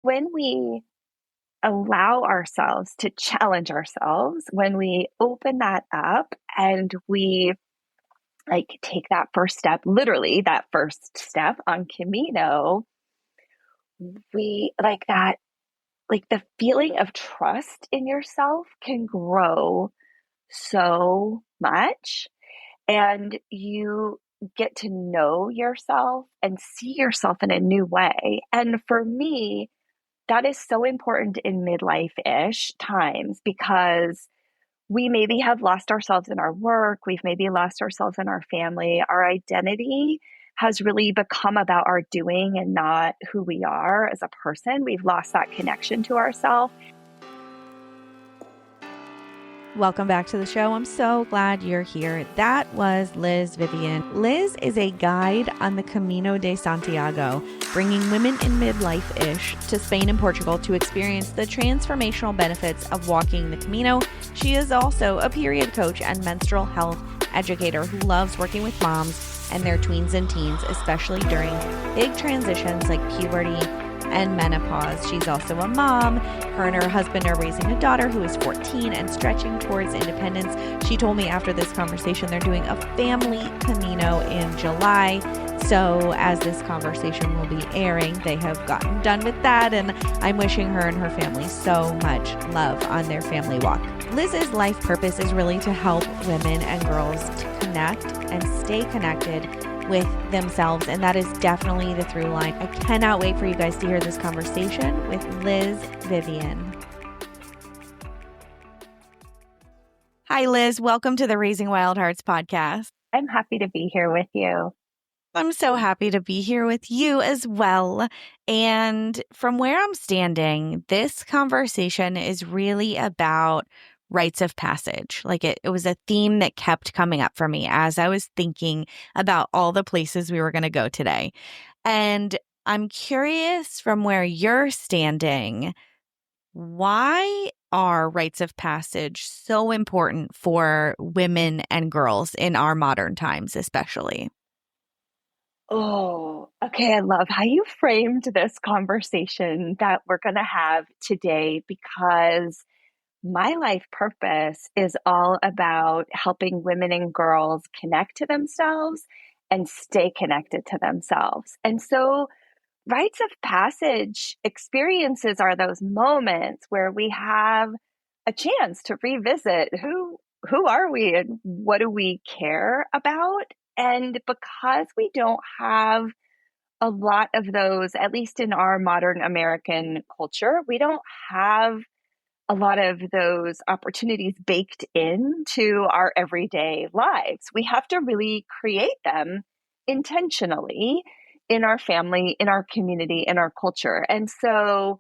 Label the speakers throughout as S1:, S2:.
S1: when we allow ourselves to challenge ourselves, when we open that up and we take that first step, literally that first step on Camino, we like that, like the feeling of trust in yourself can grow so much. And you get to know yourself and see yourself in a new way. And for me, that is so important in midlife-ish times because we maybe have lost ourselves in our work. We've maybe lost ourselves in our family. Our identity has really become about our doing and not who we are as a person. We've lost that connection to ourselves.
S2: Welcome back to the show. I'm so glad you're here. That was Liz Vivian. Liz is a guide on the Camino de Santiago, bringing women in midlife-ish to Spain and Portugal to experience the transformational benefits of walking the Camino. She is also a period coach and menstrual health educator who loves working with moms and their tweens and teens, especially during big transitions like puberty and menopause. She's also a mom. Her and her husband are raising a daughter who is 14 and stretching towards independence. She told me after this conversation they're doing a family Camino in July. So as this conversation will be airing, they have gotten done with that, and I'm wishing her and her family so much love on their family walk. Liz's life purpose is really to help women and girls to connect and stay connected with themselves, and that is definitely the through line. I cannot wait for you guys to hear this conversation with Liz Vivian. Hi, Liz. Welcome to the Raising Wild Hearts podcast.
S1: I'm happy to be here with you.
S2: I'm so happy to be here with you as well. And from where I'm standing, this conversation is really about rites of passage. Like it was a theme that kept coming up for me as I was thinking about all the places we were going to go today. And I'm curious from where you're standing, why are rites of passage so important for women and girls in our modern times, especially?
S1: Oh, okay. I love how you framed this conversation that we're going to have today because my life purpose is all about helping women and girls connect to themselves and stay connected to themselves. And so rites of passage experiences are those moments where we have a chance to revisit who are we and what do we care about? And because we don't have a lot of those, at least in our modern American culture, we don't have a lot of those opportunities baked into our everyday lives. We have to really create them intentionally in our family, in our community, in our culture. And so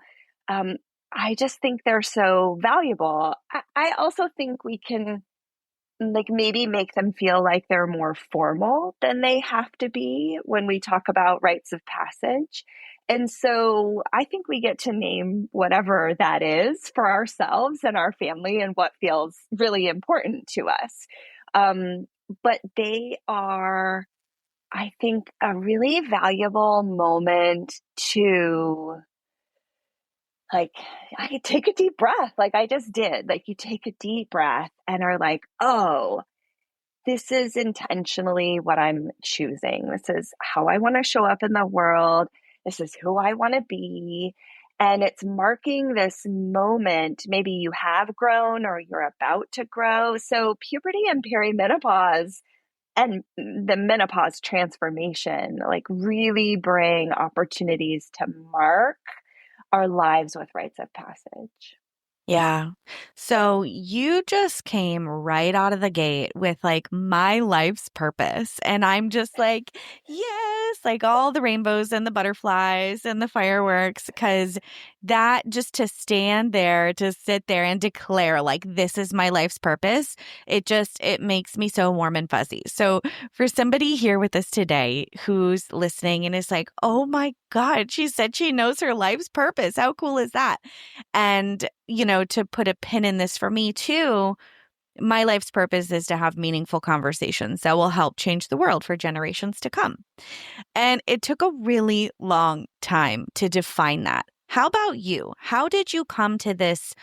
S1: I just think they're so valuable. I also think we can maybe make them feel like they're more formal than they have to be when we talk about rites of passage. And so I think we get to name whatever that is for ourselves and our family and what feels really important to us. But they are, I think, a really valuable moment to I take a deep breath, like I just did. Like you take a deep breath and are like, oh, this is intentionally what I'm choosing. This is how I want to show up in the world. This is who I want to be. And it's marking this moment. Maybe you have grown or you're about to grow. So puberty and perimenopause and the menopause transformation, really bring opportunities to mark our lives with rites of passage.
S2: Yeah. So you just came right out of the gate with my life's purpose. And I'm just like, yes, all the rainbows and the butterflies and the fireworks, because that just to stand there, to sit there and declare this is my life's purpose, it makes me so warm and fuzzy. So for somebody here with us today who's listening and is like, oh my God, she said she knows her life's purpose. How cool is that? And to put a pin in this for me too, my life's purpose is to have meaningful conversations that will help change the world for generations to come. And it took a really long time to define that. How about you? How did you come to this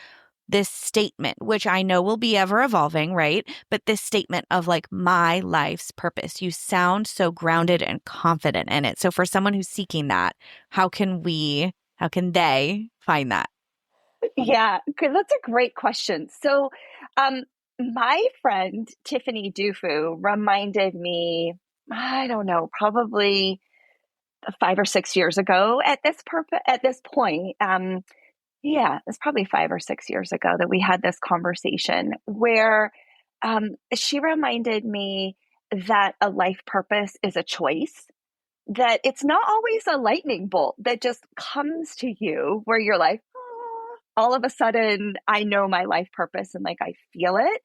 S2: statement, which I know will be ever evolving, right? But this statement of like my life's purpose. You sound so grounded and confident in it. So for someone who's seeking that, how can they find that?
S1: Yeah, that's a great question. So, um, my friend Tiffany Dufu reminded me, I don't know, probably 5 or 6 years ago at this point. Yeah, it's probably 5 or 6 years ago that we had this conversation where she reminded me that a life purpose is a choice, that it's not always a lightning bolt that just comes to you where you're like, "Oh," all of a sudden, I know my life purpose and like I feel it.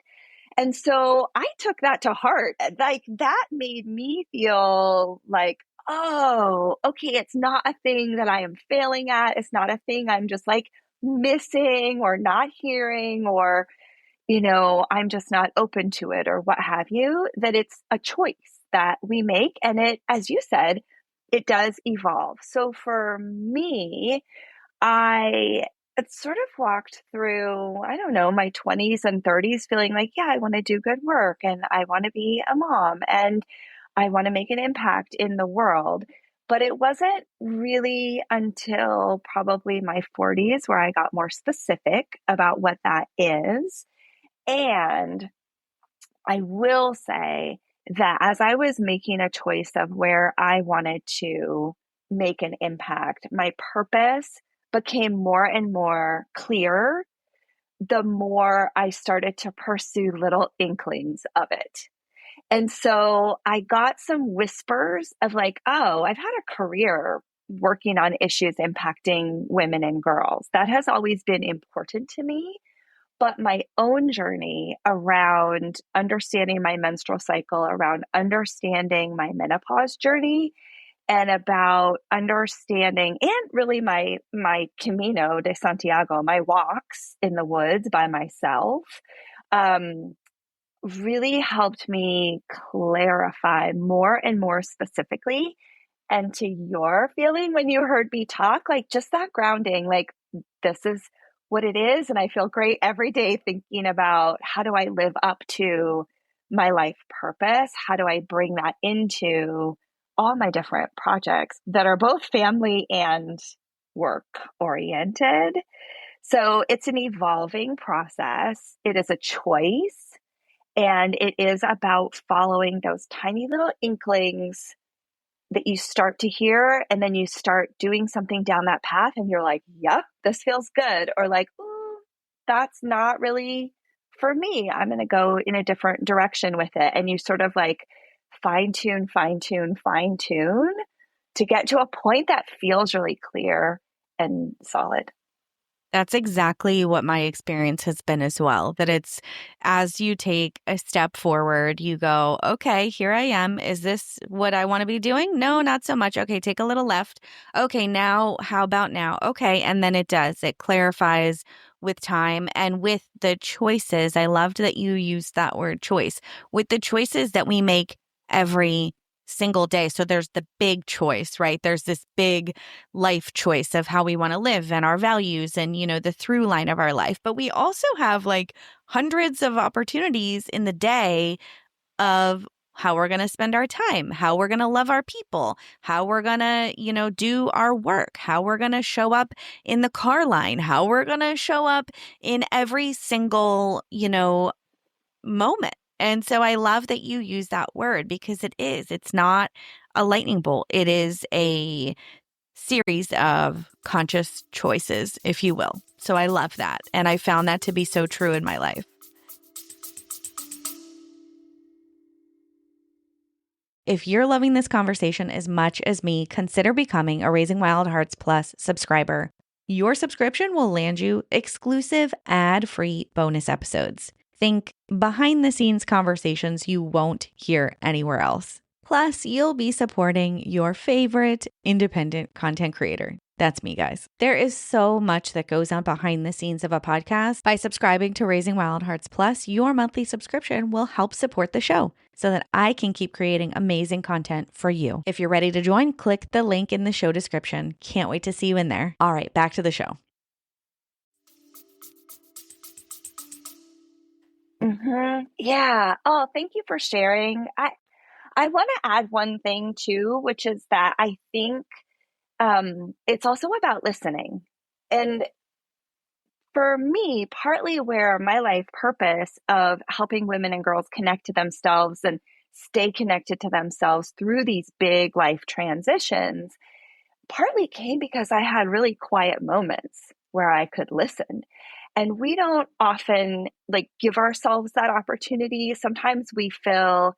S1: And so I took that to heart. Like that made me feel like, oh, okay, it's not a thing that I am failing at. It's not a thing I'm just like missing or not hearing, or, I'm just not open to it or what have you, that it's a choice that we make. And it, as you said, it does evolve. So for me, I sort of walked through, I don't know, my 20s and 30s feeling like, yeah, I want to do good work and I want to be a mom and I want to make an impact in the world. But it wasn't really until probably my 40s where I got more specific about what that is. And I will say that as I was making a choice of where I wanted to make an impact, my purpose became more and more clear the more I started to pursue little inklings of it. And so I got some whispers of like, oh, I've had a career working on issues impacting women and girls. That has always been important to me. But my own journey around understanding my menstrual cycle, around understanding my menopause journey, and about understanding and really my Camino de Santiago, my walks in the woods by myself, um, really helped me clarify more and more specifically. And to your feeling when you heard me talk, like just that grounding, like this is what it is. And I feel great every day thinking about how do I live up to my life purpose? How do I bring that into all my different projects that are both family and work oriented? So it's an evolving process. It is a choice. And it is about following those tiny little inklings that you start to hear, and then you start doing something down that path and you're like, yep, this feels good. Or like, ooh, that's not really for me. I'm going to go in a different direction with it. And you sort of like fine tune, fine tune, fine tune to get to a point that feels really clear and solid.
S2: That's exactly what my experience has been as well. That it's as you take a step forward, you go, okay, here I am. Is this what I want to be doing? No, not so much. Okay, take a little left. Okay, now, how about now? Okay. And then it does, it clarifies with time and with the choices. I loved that you used that word choice with the choices that we make every single day. So there's the big choice, right? There's this big life choice of how we want to live and our values and, the through line of our life. But we also have like hundreds of opportunities in the day of how we're going to spend our time, how we're going to love our people, how we're going to, do our work, how we're going to show up in the car line, how we're going to show up in every single, moment. And so I love that you use that word because it's not a lightning bolt. It is a series of conscious choices, if you will. So I love that. And I found that to be so true in my life. If you're loving this conversation as much as me, consider becoming a Raising Wild Hearts Plus subscriber. Your subscription will land you exclusive ad-free bonus episodes. Think behind the scenes conversations you won't hear anywhere else. Plus, you'll be supporting your favorite independent content creator. That's me, guys. There is so much that goes on behind the scenes of a podcast. By subscribing to Raising Wild Hearts Plus, your monthly subscription will help support the show so that I can keep creating amazing content for you. If you're ready to join, click the link in the show description. Can't wait to see you in there. All right, back to the show.
S1: Yeah. Oh, thank you for sharing. I want to add one thing too, which is that I think it's also about listening. And for me, partly where my life purpose of helping women and girls connect to themselves and stay connected to themselves through these big life transitions partly came because I had really quiet moments where I could listen. And we don't often like give ourselves that opportunity. Sometimes we feel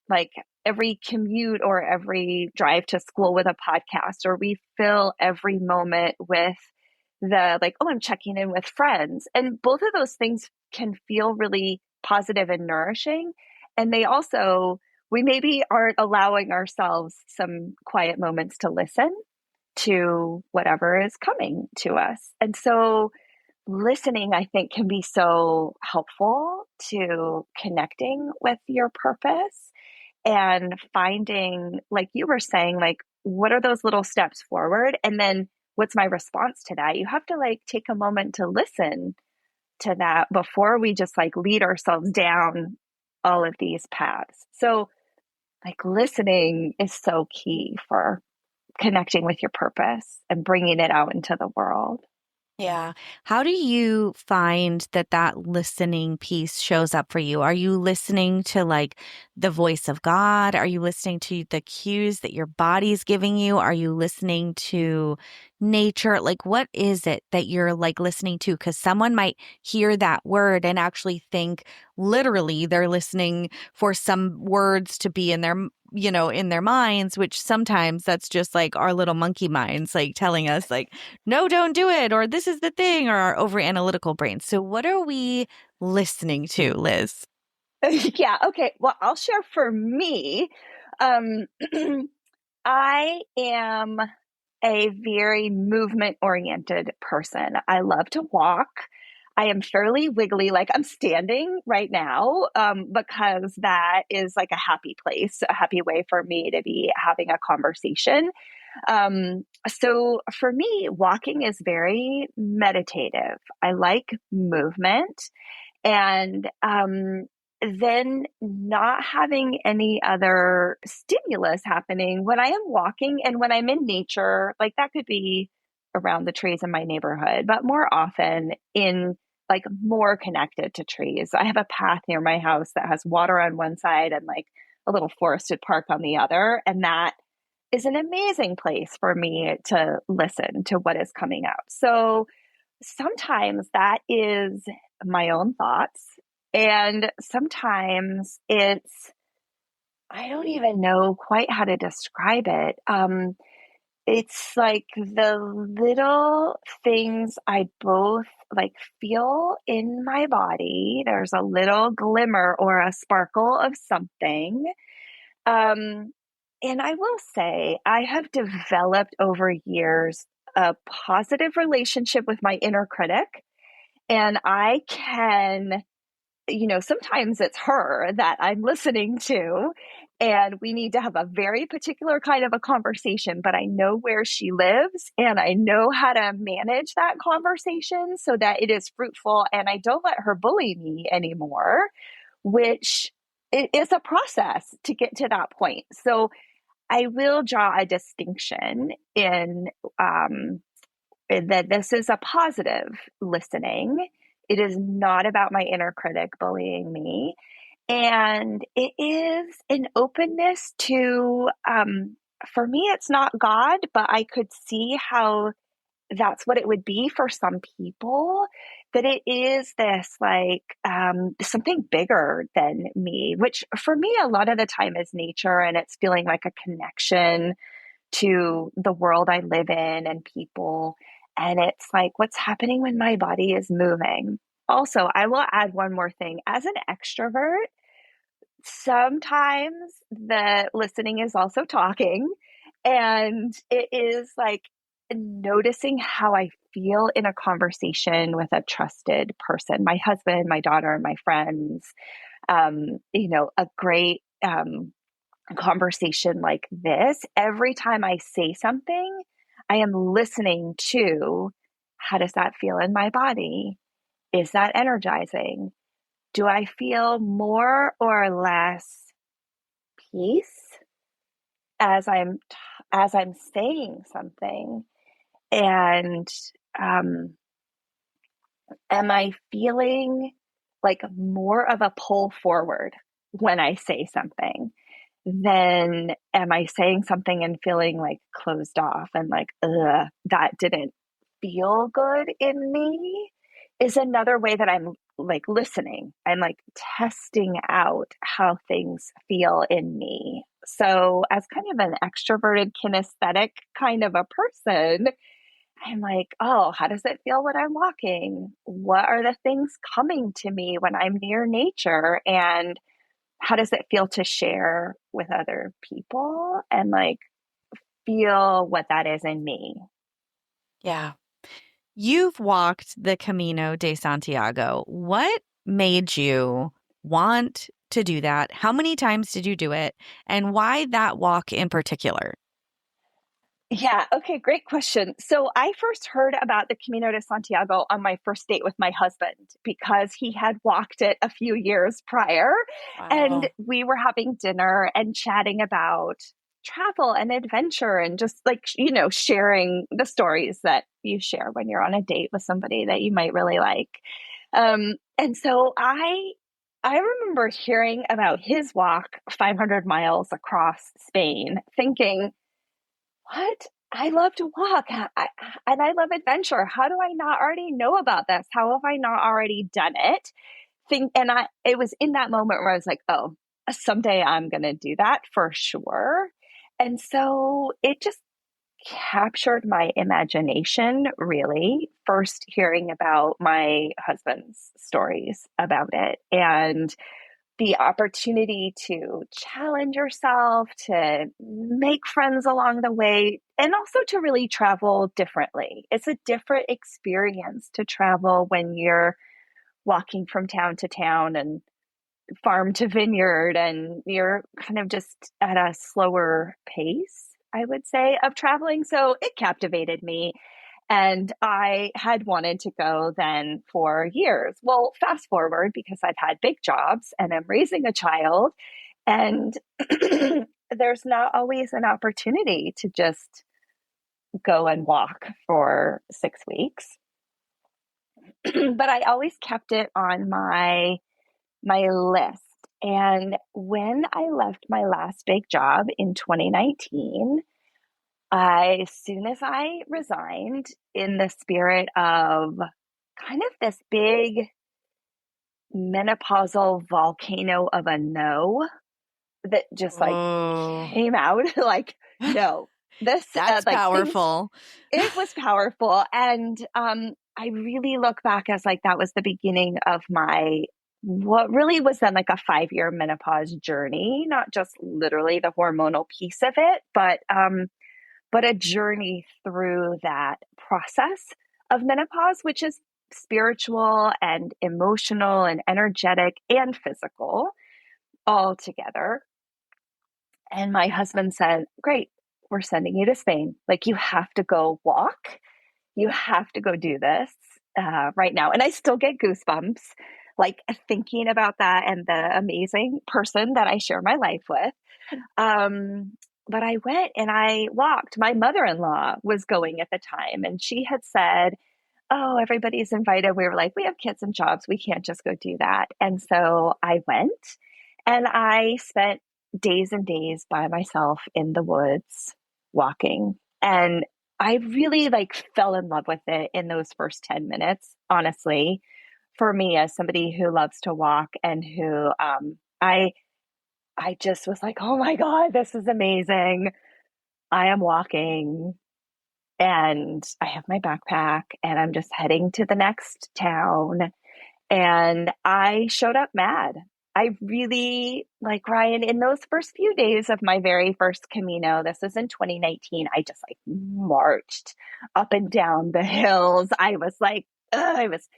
S1: like every commute or every drive to school with a podcast, or we fill every moment with the like, oh, I'm checking in with friends. And both of those things can feel really positive and nourishing. And they also, we maybe aren't allowing ourselves some quiet moments to listen to whatever is coming to us. And so listening, I think, can be so helpful to connecting with your purpose and finding, like you were saying, like, what are those little steps forward? And then what's my response to that? You have to like take a moment to listen to that before we just like lead ourselves down all of these paths. So, like, listening is so key for connecting with your purpose and bringing it out into the world.
S2: Yeah. How do you find that that listening piece shows up for you? Are you listening to like the voice of God? Are you listening to the cues that your body's giving you? Are you listening to nature? Like, what is it that you're like listening to? Because someone might hear that word and actually think literally they're listening for some words to be in their in their minds, which sometimes that's just like our little monkey minds like telling us like, no, don't do it, or this is the thing, or our over analytical brains. So what are we listening to, Liz?
S1: Yeah. Okay. Well, I'll share for me. Um, I am a very movement oriented person. I love to walk. I am fairly wiggly, like I'm standing right now, because that is like a happy place, a happy way for me to be having a conversation. So for me, walking is very meditative. I like movement. And then not having any other stimulus happening when I am walking and when I'm in nature, like that could be around the trees in my neighborhood, but more often in like more connected to trees. I have a path near my house that has water on one side and like a little forested park on the other. And that is an amazing place for me to listen to what is coming out. So sometimes that is my own thoughts. And sometimes it's, I don't even know quite how to describe it. It's like the little things I both like feel in my body. There's a little glimmer or a sparkle of something. Um, and I will say, I have developed over years a positive relationship with my inner critic. And I can, sometimes it's her that I'm listening to, and we need to have a very particular kind of a conversation, but I know where she lives and I know how to manage that conversation so that it is fruitful and I don't let her bully me anymore, which it is a process to get to that point. So I will draw a distinction in that this is a positive listening. It is not about my inner critic bullying me. And it is an openness to, for me, it's not God, but I could see how that's what it would be for some people. That it is this like something bigger than me, which for me, a lot of the time is nature and it's feeling like a connection to the world I live in and people. And it's like what's happening when my body is moving. Also, I will add one more thing. As an extrovert, sometimes the listening is also talking. And it is like noticing how I feel in a conversation with a trusted person, my husband, my daughter, my friends, a great conversation like this, every time I say something, I am listening to how does that feel in my body? Is that energizing? Do I feel more or less peace as I'm saying something? And um, am I feeling like more of a pull forward when I say something? Then am I saying something and feeling like closed off and like, ugh, that didn't feel good in me? Is another way that I'm like listening. I'm like testing out how things feel in me. So, as kind of an extroverted, kinesthetic kind of a person, I'm like, oh, how does it feel when I'm walking? What are the things coming to me when I'm near nature? And how does it feel to share with other people and like feel what that is in me?
S2: Yeah. You've walked the Camino de Santiago. What made you want to do that? How many times did you do it? And why that walk in particular?
S1: Yeah, okay, great question. So I first heard about the Camino de Santiago on my first date with my husband because he had walked it a few years prior. And
S2: Wow.
S1: we were having dinner and chatting about travel and adventure and just like, sharing the stories that you share when you're on a date with somebody that you might really like. And so I remember hearing about his walk 500 miles across Spain, thinking, what? I love to walk and I love adventure. How do I not already know about this? How have I not already done it? It was in that moment where I was like, oh, someday I'm going to do that for sure. And so it just captured my imagination, really, first hearing about my husband's stories about it. And the opportunity to challenge yourself, to make friends along the way, and also to really travel differently. It's a different experience to travel when you're walking from town to town and farm to vineyard, and you're kind of just at a slower pace, I would say, of traveling. So it captivated me. And I had wanted to go then for years. Well, fast forward because I've had big jobs and I'm raising a child, and there's not always an opportunity to just go and walk for 6 weeks. But I always kept it on my list. And when I left my last big job in 2019, as soon as I resigned, in the spirit of kind of this big menopausal volcano of a no that just like
S2: Oh,
S1: came out, like, no, this,
S2: that's
S1: like things,
S2: powerful.
S1: it was powerful. And I really look back as like that was the beginning of my what really was then like a 5 year menopause journey, not just literally the hormonal piece of it, but a journey through that process of menopause, which is spiritual and emotional and energetic and physical all together. And my husband said, great, we're sending you to Spain. Like, you have to go walk. You have to go do this right now. And I still get goosebumps, like thinking about that and the amazing person that I share my life with. Um, but I went and I walked. My mother in law was going at the time, and she had said, oh, everybody's invited. We were like, we have kids and jobs. We can't just go do that. And so I went and I spent days and days by myself in the woods walking. And I really like fell in love with it in those first 10 minutes, honestly, for me as somebody who loves to walk and who I just was like, oh my God, this is amazing. I am walking and I have my backpack and I'm just heading to the next town. And I showed up mad. I really, like, Ryan, in those first few days of my very first Camino, this was in 2019, I just like marched up and down the hills. I was like, I was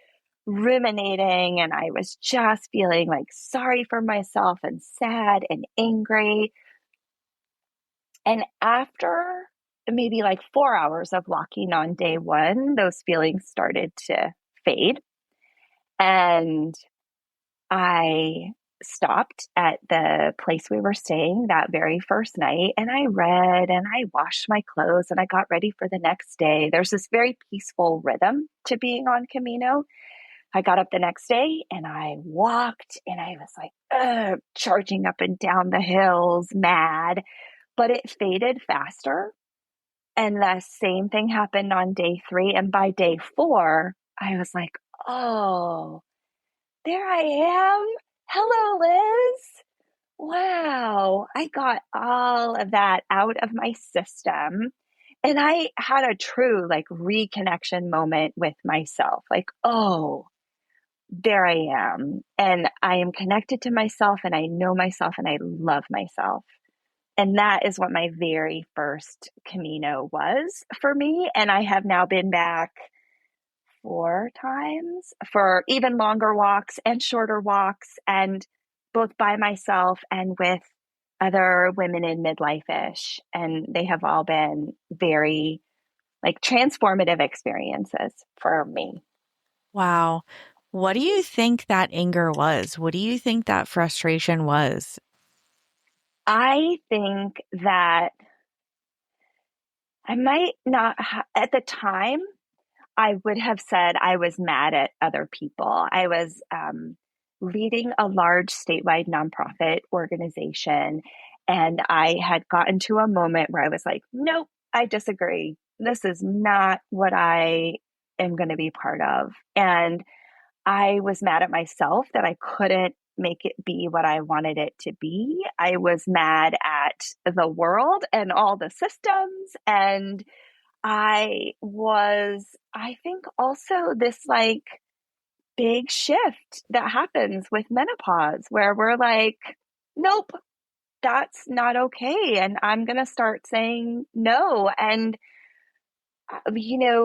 S1: ruminating and I was just feeling like sorry for myself and sad and angry. And after maybe like 4 hours of walking on day one, those feelings started to fade. And I stopped at the place we were staying that very first night and I read and I washed my clothes and I got ready for the next day. There's this very peaceful rhythm to being on Camino. I got up the next day and I walked and I was like, charging up and down the hills, mad, but it faded faster. And the same thing happened on day three. And by day four, I was like, oh, there I am. Hello, Liz. Wow. I got all of that out of my system. And I had a true like reconnection moment with myself. Like, oh, there I am. And I am connected to myself and I know myself and I love myself. And that is what my very first Camino was for me. And I have now been back 4 times for even longer walks and shorter walks, and both by myself and with other women in midlife ish. And they have all been very like transformative experiences for me.
S2: Wow. What do you think that anger was? What do you think that frustration was?
S1: I think that I might not, at the time, I would have said I was mad at other people. I was leading a large statewide nonprofit organization, and I had gotten to a moment where I was like, nope, I disagree. This is not what I am going to be part of. And I was mad at myself that I couldn't make it be what I wanted it to be. I was mad at the world and all the systems. And I think also this like big shift that happens with menopause where we're like, nope, that's not okay. And I'm going to start saying no. And,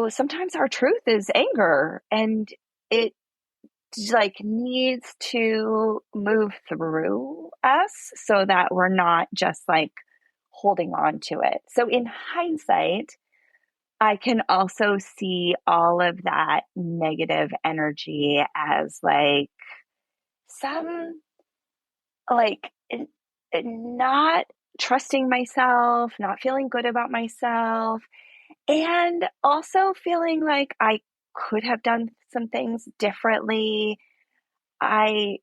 S1: sometimes our truth is anger and it like needs to move through us so that we're not just like holding on to it. So in hindsight, I can also see all of that negative energy as like some like not trusting myself, not feeling good about myself, and also feeling like I could have done some things differently. I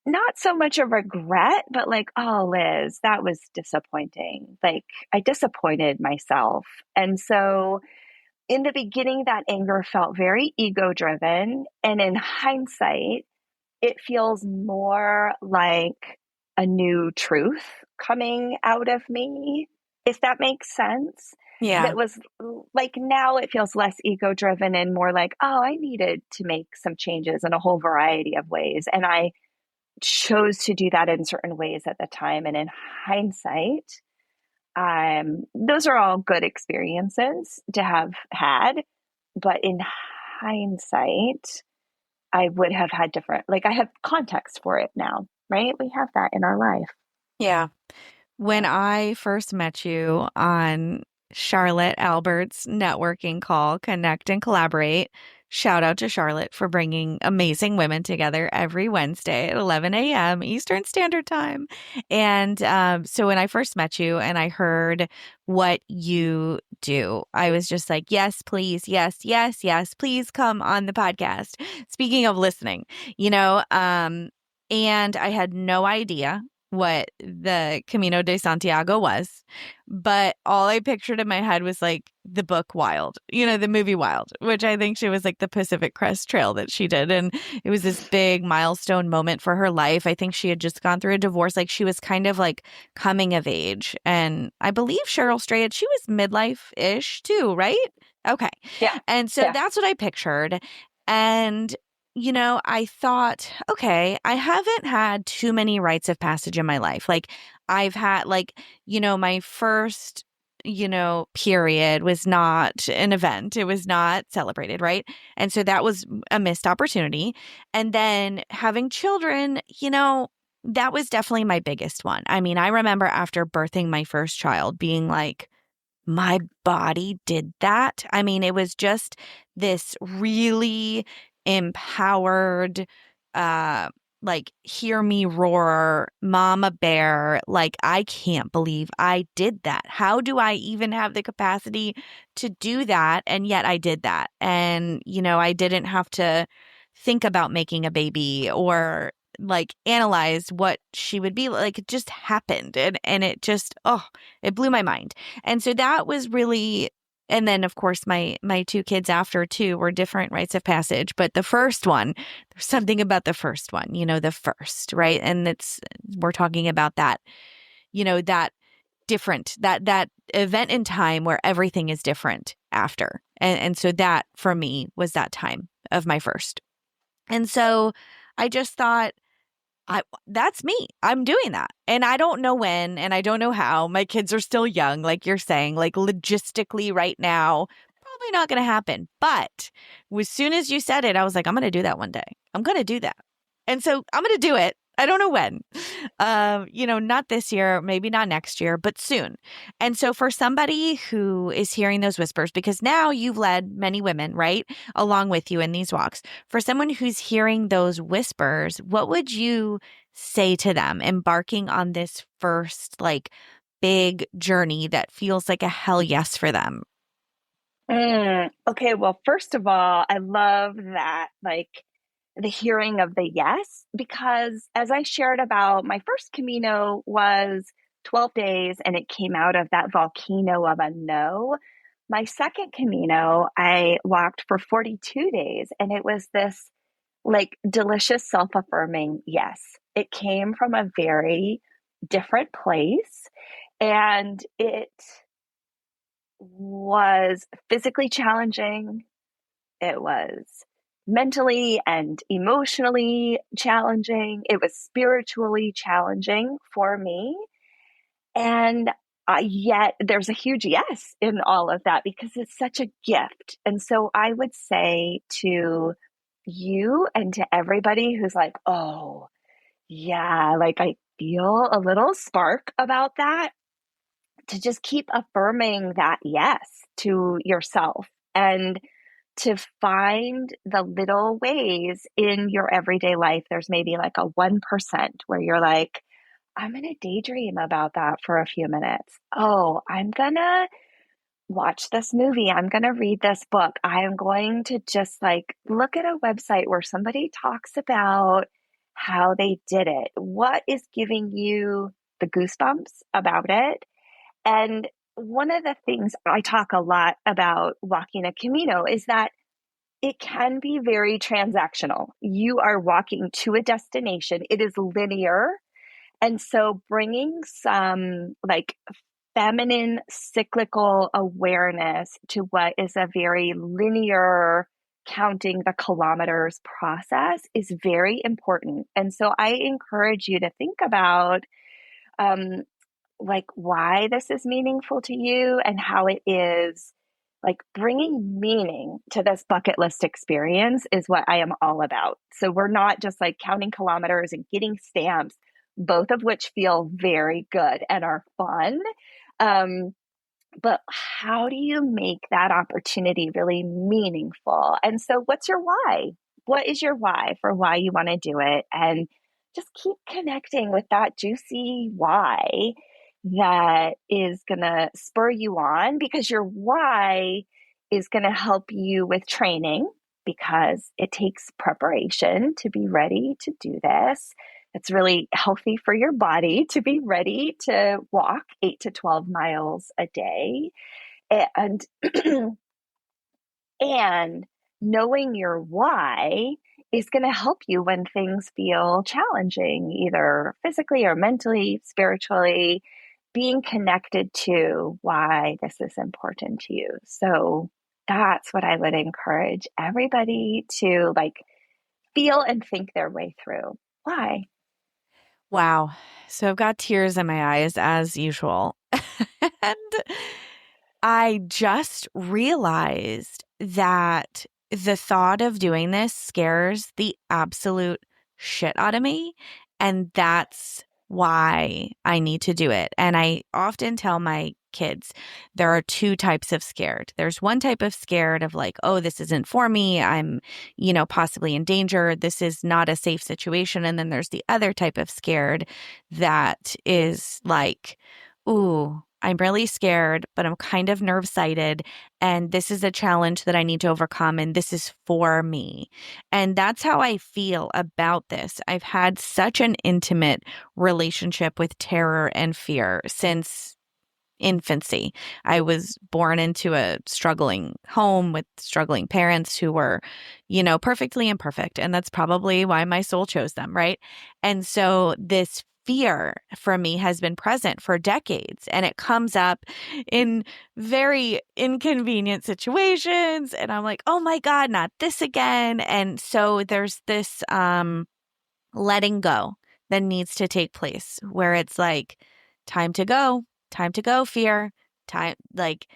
S1: not so much a regret, but like, oh, Liz, that was disappointing. Like, I disappointed myself. And so, in the beginning, that anger felt very ego driven. And in hindsight, it feels more like a new truth coming out of me, if that makes sense.
S2: Yeah.
S1: That was like now it feels less ego driven and more like, oh, I needed to make some changes in a whole variety of ways. And I chose to do that in certain ways at the time. And in hindsight, those are all good experiences to have had. But in hindsight, I would have had different, like I have context for it now, right? We have that in our life.
S2: Yeah. When I first met you on Charlotte Albert's networking call, Connect and Collaborate, shout out to Charlotte for bringing amazing women together every Wednesday at 11 a.m. Eastern Standard Time. And so when I first met you and I heard what you do, I was just like, yes, please. Yes, yes, yes. Please come on the podcast. Speaking of listening, and I had no idea what the Camino de Santiago was, but all I pictured in my head was like the book Wild, the movie Wild, which I think she was like the Pacific Crest Trail that she did. And it was this big milestone moment for her life. I think she had just gone through a divorce. Like she was kind of like coming of age. And I believe Cheryl Strayed, she was midlife-ish too, right? Okay.
S1: Yeah.
S2: And so
S1: Yeah.
S2: that's what I pictured. And I thought, okay, I haven't had too many rites of passage in my life. Like I've had my first, period was not an event. It was not celebrated, right? And so that was a missed opportunity. And then having children, that was definitely my biggest one. I mean, I remember after birthing my first child being like, my body did that. I mean, it was just this really empowered, uh, like, hear me roar, mama bear. Like, I can't believe I did that. How do I even have the capacity to do that? And yet I did that. And, I didn't have to think about making a baby or like analyze what she would be like. It just happened. And it just, it blew my mind. And so that was really, and then of course my two kids after too were different rites of passage, but the first one, there's something about the first one, the first, right? And we're talking about that, that different, that event in time where everything is different after. And so that for me was that time of my first. And so I just thought, that's me. I'm doing that. And I don't know when and I don't know how. My kids are still young, like you're saying, like logistically right now, probably not going to happen. But as soon as you said it, I was like, I'm going to do that one day. I'm going to do that. And so I'm going to do it. I don't know when. Not this year, maybe not next year, but soon. And so for somebody who is hearing those whispers, because now you've led many women, right, along with you in these walks, for someone who's hearing those whispers, what would you say to them embarking on this first, like, big journey that feels like a hell yes for them?
S1: Okay, well, first of all, I love that, like the hearing of the yes, because as I shared about my first Camino was 12 days and it came out of that volcano of a no. My second Camino, I walked for 42 days and it was this like delicious self affirming yes. It came from a very different place and it was physically challenging. It was mentally and emotionally challenging. It was spiritually challenging for me. And yet there's a huge yes in all of that because it's such a gift. And so I would say to you and to everybody who's like, oh, yeah, like I feel a little spark about that, to just keep affirming that yes to yourself and to find the little ways in your everyday life. There's maybe like a 1% where you're like, I'm going to daydream about that for a few minutes. Oh, I'm going to watch this movie. I'm going to read this book. I am going to just like look at a website where somebody talks about how they did it. What is giving you the goosebumps about it? And one of the things I talk a lot about walking a Camino is that it can be very transactional. You are walking to a destination, it is linear. And so bringing some like feminine cyclical awareness to what is a very linear counting the kilometers process is very important. And so I encourage you to think about um, like why this is meaningful to you and how it is like bringing meaning to this bucket list experience is what I am all about. So we're not just like counting kilometers and getting stamps, both of which feel very good and are fun. Um, but how do you make that opportunity really meaningful? And so, what's your why? What is your why for why you want to do it? And just keep connecting with that juicy why that is going to spur you on, because your why is going to help you with training because it takes preparation to be ready to do this. It's really healthy for your body to be ready to walk 8 to 12 miles a day. And and knowing your why is going to help you when things feel challenging, either physically or mentally, spiritually, being connected to why this is important to you. So that's what I would encourage everybody to like feel and think their way through. Why?
S2: Wow. So I've got tears in my eyes as usual. And I just realized that the thought of doing this scares the absolute shit out of me. And that's why I need to do it. And I often tell my kids there are two types of scared. There's one type of scared of like, oh, this isn't for me. I'm, possibly in danger. This is not a safe situation. And then there's the other type of scared that is like, ooh, I'm really scared, but I'm kind of nerve sighted. And this is a challenge that I need to overcome. And this is for me. And that's how I feel about this. I've had such an intimate relationship with terror and fear since infancy. I was born into a struggling home with struggling parents who were, perfectly imperfect. And that's probably why my soul chose them, right? And so this fear for me has been present for decades, and it comes up in very inconvenient situations. And I'm like, oh my God, not this again. And so there's this letting go that needs to take place where it's like, time to go, fear, time, like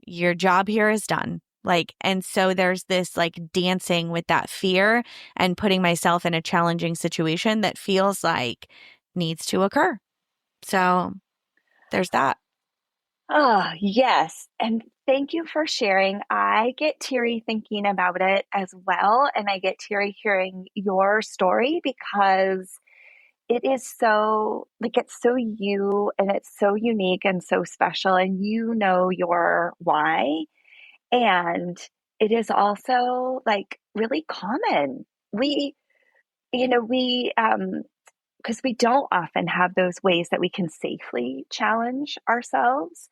S2: your job here is done. Like, and so there's this like dancing with that fear and putting myself in a challenging situation that feels like needs to occur. So there's that.
S1: Oh, yes. And thank you for sharing. I get teary thinking about it as well. And I get teary hearing your story because it is so, like, it's so you and it's so unique and so special. And you know your why. And it is also like really common. We, because we don't often have those ways that we can safely challenge ourselves.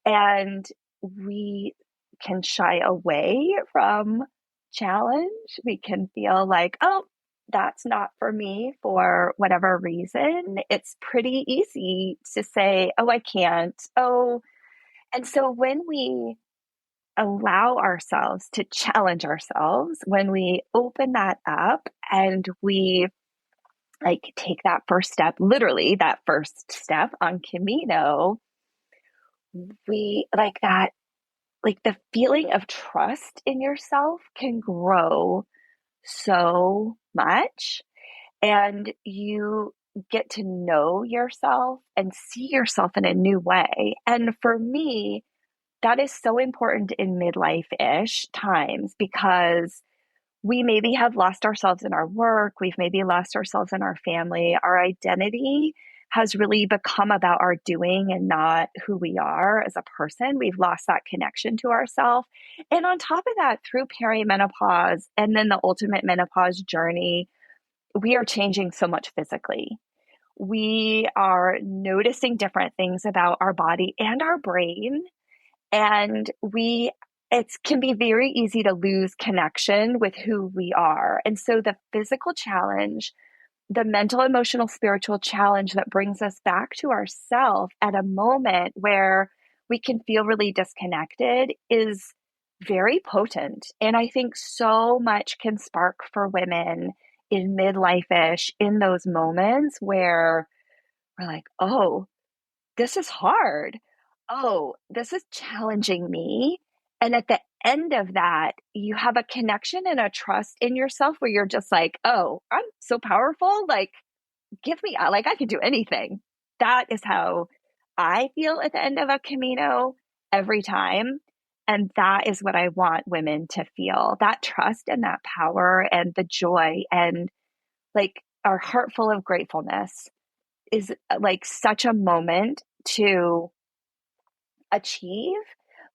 S1: And we can shy away from challenge. We can feel like, oh, that's not for me for whatever reason. It's pretty easy to say, oh, I can't. Oh, and so when we allow ourselves to challenge ourselves, when we open that up and we like take that first step, literally that first step on Camino, we like that, like the feeling of trust in yourself can grow so much. And you get to know yourself and see yourself in a new way. And for me, that is so important in midlife ish times because we maybe have lost ourselves in our work. We've maybe lost ourselves in our family. Our identity has really become about our doing and not who we are as a person. We've lost that connection to ourselves. And on top of that, through perimenopause and then the ultimate menopause journey, we are changing so much physically. We are noticing different things about our body and our brain, and it can be very easy to lose connection with who we are. And so the physical challenge, the mental, emotional, spiritual challenge that brings us back to ourself at a moment where we can feel really disconnected is very potent. And I think so much can spark for women in midlife-ish in those moments where we're like, oh, this is hard. Oh, this is challenging me. And at the end of that, you have a connection and a trust in yourself where you're just like, oh, I'm so powerful. Like, give me, like, I can do anything. That is how I feel at the end of a Camino every time. And that is what I want women to feel, that trust and that power and the joy and like our heart full of gratefulness is like such a moment to achieve,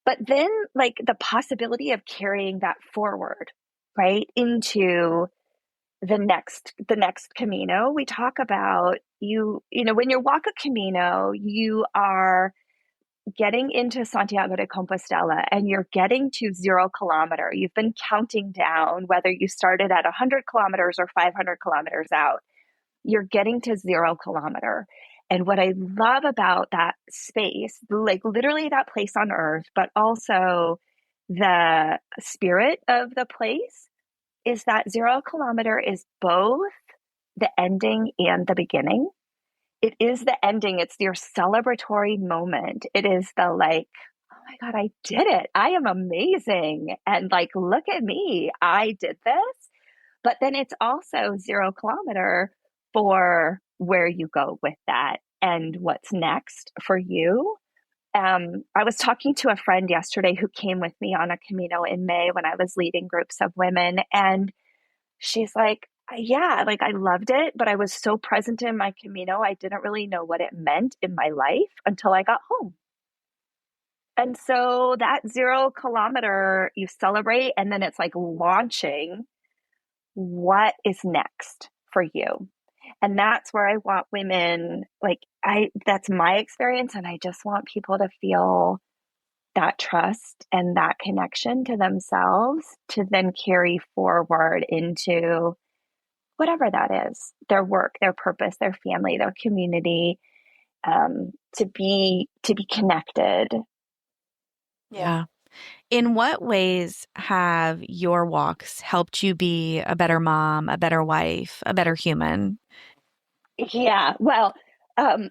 S1: but then like the possibility of carrying that forward, right, into the next Camino. We talk about when you walk a Camino, you are getting into Santiago de Compostela and you're getting to 0 kilometer. You've been counting down whether you started at 100 kilometers or 500 kilometers out. You're getting to 0 kilometer. And what I love about that space, like literally that place on earth, but also the spirit of the place, is that 0 kilometer is both the ending and the beginning. It is the ending. It's your celebratory moment. It is the like, oh my God, I did it. I am amazing. And like, look at me. I did this. But then it's also 0 kilometer for where you go with that and what's next for you. I was talking to a friend yesterday who came with me on a Camino in May when I was leading groups of women. And she's like, yeah, like I loved it, but I was so present in my Camino, I didn't really know what it meant in my life until I got home. And so that 0 kilometer, you celebrate, and then it's like launching what is next for you. And that's where I want women, like, that's my experience. And I just want people to feel that trust and that connection to themselves to then carry forward into whatever that is, their work, their purpose, their family, their community, to be connected.
S2: Yeah. In what ways have your walks helped you be a better mom, a better wife, a better human?
S1: Yeah. Well, um,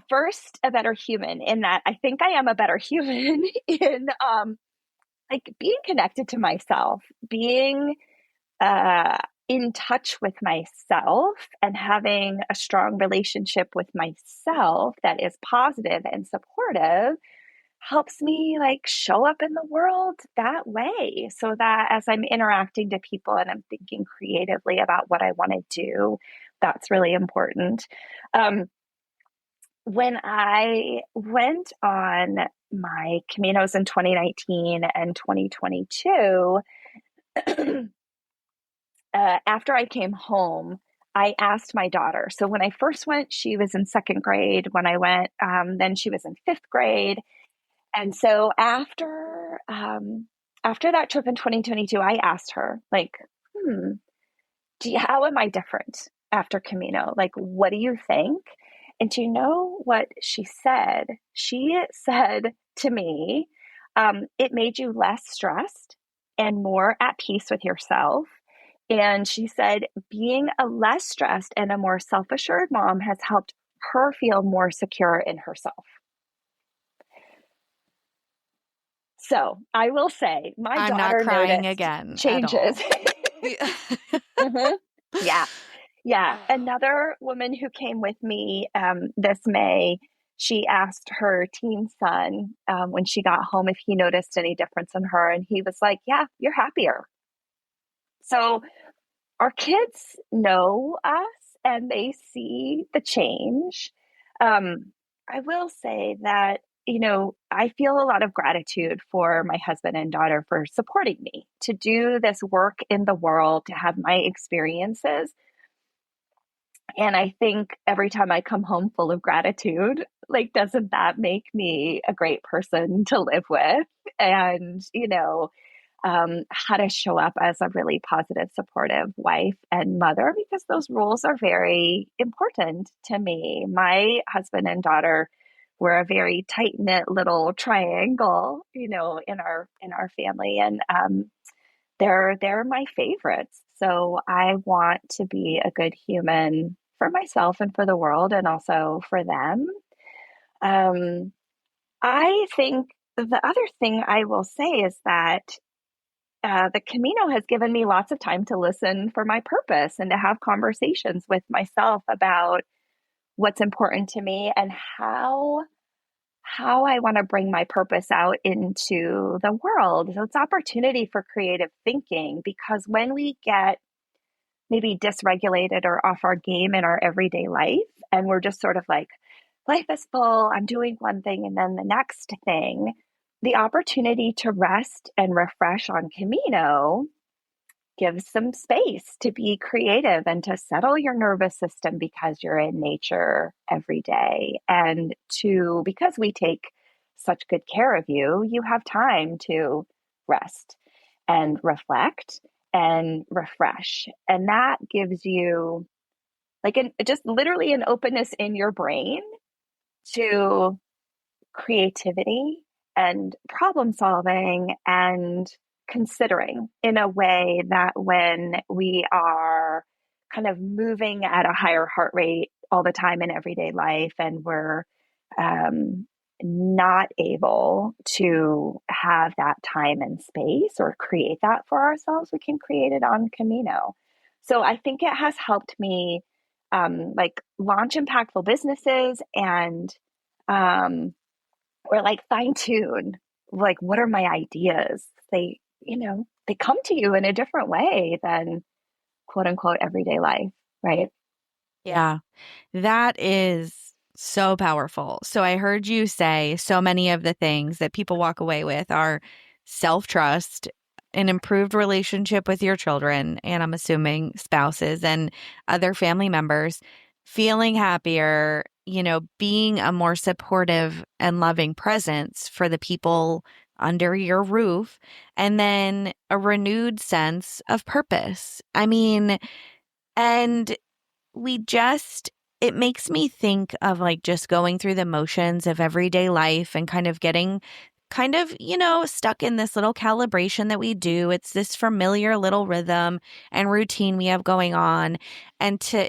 S1: first, a better human in that I think I am a better human in like being connected to myself, being uh, in touch with myself, and having a strong relationship with myself that is positive and supportive helps me like show up in the world that way, so that as I'm interacting to people and I'm thinking creatively about what I want to do, that's really important. Um, when I went on my Caminos in 2019 and 2022, after I came home, I asked my daughter. So when I first went, she was in second grade. When I went, then she was in fifth grade. And so after that trip in 2022, I asked her, like, how am I different after Camino? Like, what do you think? And do you know what she said? She said to me, it made you less stressed and more at peace with yourself. And she said, being a less stressed and a more self assured mom has helped her feel more secure in herself. So I will say, my
S2: I'm not
S1: daughter
S2: crying
S1: noticed
S2: again at
S1: changes.
S2: all.
S1: Mhm. Yeah. Yeah. Another woman who came with me this May, she asked her teen son when she got home if he noticed any difference in her. And he was like, yeah, you're happier. So our kids know us and they see the change. I will say that, I feel a lot of gratitude for my husband and daughter for supporting me to do this work in the world, to have my experiences. And I think every time I come home full of gratitude, like, doesn't that make me a great person to live with? And, how to show up as a really positive, supportive wife and mother, because those roles are very important to me. My husband and daughter were a very tight knit little triangle, in our family, and they're my favorites. So I want to be a good human for myself and for the world, and also for them. Um, I think the other thing I will say is that the Camino has given me lots of time to listen for my purpose and to have conversations with myself about what's important to me and how I want to bring my purpose out into the world. So it's opportunity for creative thinking, because when we get maybe dysregulated or off our game in our everyday life, and we're just sort of like, life is full, I'm doing one thing and then the next thing, the opportunity to rest and refresh on Camino gives some space to be creative and to settle your nervous system, because you're in nature every day. And because we take such good care of you, you have time to rest and reflect and refresh. And that gives you like just literally an openness in your brain to creativity and problem solving and considering in a way that when we are kind of moving at a higher heart rate all the time in everyday life, and we're um, not able to have that time and space or create that for ourselves, we can create it on Camino. So I think it has helped me like launch impactful businesses and um, or like fine tune like what are my ideas. They come to you in a different way than quote unquote everyday life, right?
S2: Yeah. That is so powerful. So I heard you say so many of the things that people walk away with are self-trust, an improved relationship with your children, and I'm assuming spouses and other family members, feeling happier, being a more supportive and loving presence for the people under your roof, and then a renewed sense of purpose. I mean, and we just it makes me think of like just going through the motions of everyday life and kind of getting stuck in this little calibration that we do. It's this familiar little rhythm and routine we have going on. And to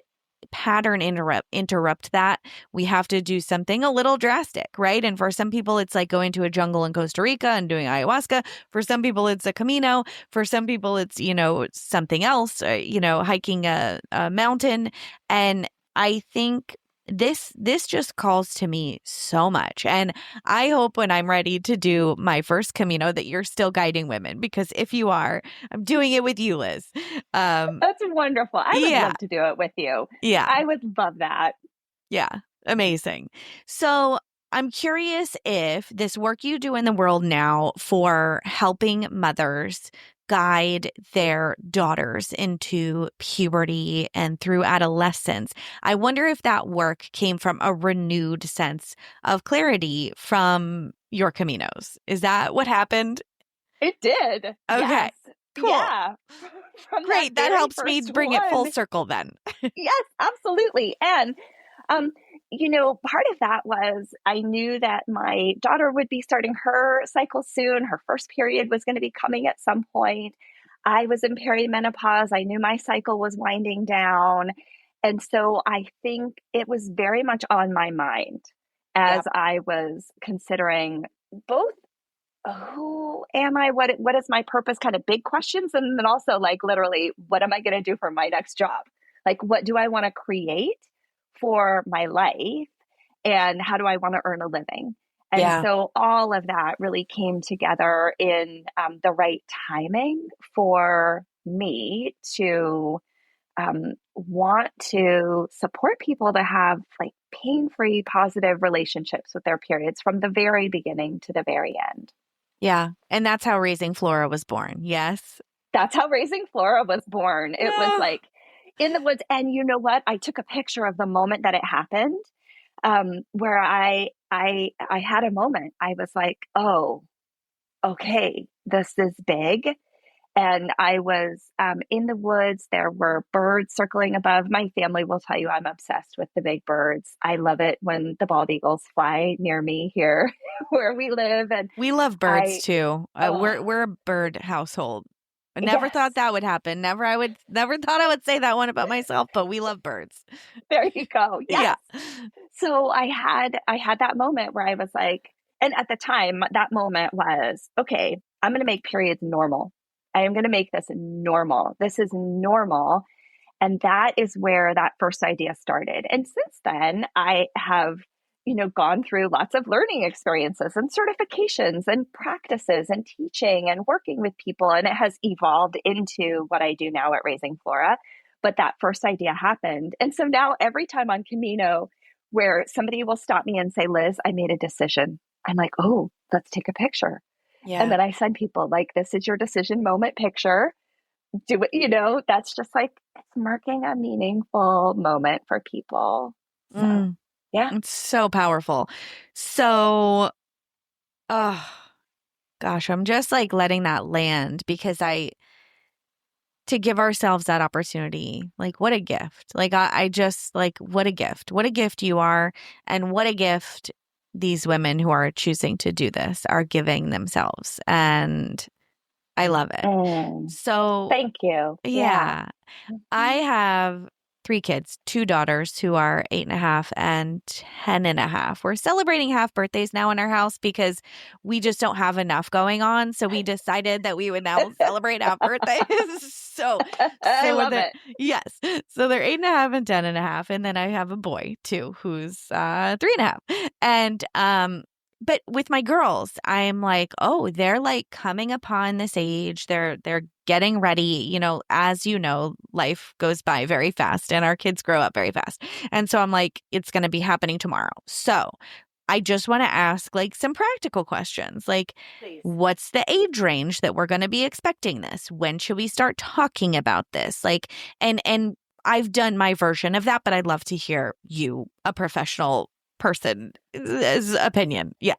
S2: pattern interrupt that, we have to do something a little drastic, right? And for some people, it's like going to a jungle in Costa Rica and doing ayahuasca. For some people, it's a Camino. For some people, it's, something else, hiking a mountain. And I think this just calls to me so much. And I hope when I'm ready to do my first Camino that you're still guiding women, because if you are, I'm doing it with you, Liz.
S1: That's wonderful. I would
S2: Yeah.
S1: love to do it with you.
S2: Yeah.
S1: I would love that.
S2: Yeah. Amazing. So I'm curious if this work you do in the world now for helping mothers guide their daughters into puberty and through adolescence, I wonder if that work came from a renewed sense of clarity from your Caminos. Is that what happened?
S1: It did.
S2: Okay,
S1: Yes.
S2: cool.
S1: Yeah. From that
S2: Great. That
S1: very
S2: helps me
S1: first
S2: bring it full
S1: one.
S2: circle then.
S1: Yes, absolutely. And um, part of that was I knew that my daughter would be starting her cycle soon. Her first period was going to be coming at some point. I was in perimenopause. I knew my cycle was winding down. And so I think it was very much on my mind as
S2: Yep.
S1: I was considering both who am I? What is my purpose? Kind of big questions. And then also like literally, what am I going to do for my next job? Like, what do I want to create for my life? And how do I want to earn a living? And
S2: Yeah.
S1: so all of that really came together in the right timing for me to want to support people to have like pain-free, positive relationships with their periods from the very beginning to the very end.
S2: Yeah. And that's how Raising Flora was born. Yes.
S1: That's how Raising Flora was born. It was
S2: Yeah.
S1: like in the woods. And you know what? I took a picture of the moment that it happened, where I had a moment. I was like, oh, okay, this is big. And I was in the woods. There were birds circling above. My family will tell you I'm obsessed with the big birds. I love it when the bald eagles fly near me here where we live. And
S2: We love birds
S1: I,
S2: too.
S1: oh,
S2: We're a bird household. I never thought
S1: yes,
S2: that would happen. Never thought I would say that one about myself, but we love birds.
S1: there you go.
S2: Yeah.
S1: Yes. So I had that moment where I was like, and at the time, that moment was, okay, I'm going to make periods normal. I am going to make this normal. This is normal. And that is where that first idea started. And since then, I have, gone through lots of learning experiences and certifications and practices and teaching and working with people. And it has evolved into what I do now at Raising Flora. But that first idea happened. And so now every time on Camino, where somebody will stop me and say, Liz, I made a decision. I'm like, oh, let's take a picture. And
S2: Yeah.
S1: then I send people like, this is your decision moment picture. Do it, that's just like, it's marking a meaningful moment for people. So,
S2: Mm,
S1: yeah.
S2: it's so powerful. So, oh gosh, I'm just like letting that land because to give ourselves that opportunity, like what a gift. Like I just like what a gift. What a gift you are, and what a gift these women who are choosing to do this are giving themselves. And I love it.
S1: Mm,
S2: So,
S1: thank you. Yeah.
S2: yeah, I
S1: Mhm.
S2: have three kids, two daughters who are 8.5 and 10.5. We're celebrating half birthdays now in our house because we just don't have enough going on. So we decided that we would now celebrate half birthdays. so,
S1: I
S2: so
S1: love
S2: they're,
S1: it.
S2: yes. So they're 8.5 and 10.5. And then I have a boy too, who's 3.5. But with my girls, I'm like, oh, they're like coming upon this age. They're getting ready. As you know, life goes by very fast and our kids grow up very fast. And so I'm like, it's going to be happening tomorrow. So I just want to ask like some practical questions. Like,
S1: Please.
S2: what's the age range that we're going to be expecting this? When should we start talking about this? Like, and I've done my version of that, but I'd love to hear you, a professional person's opinion. Yeah.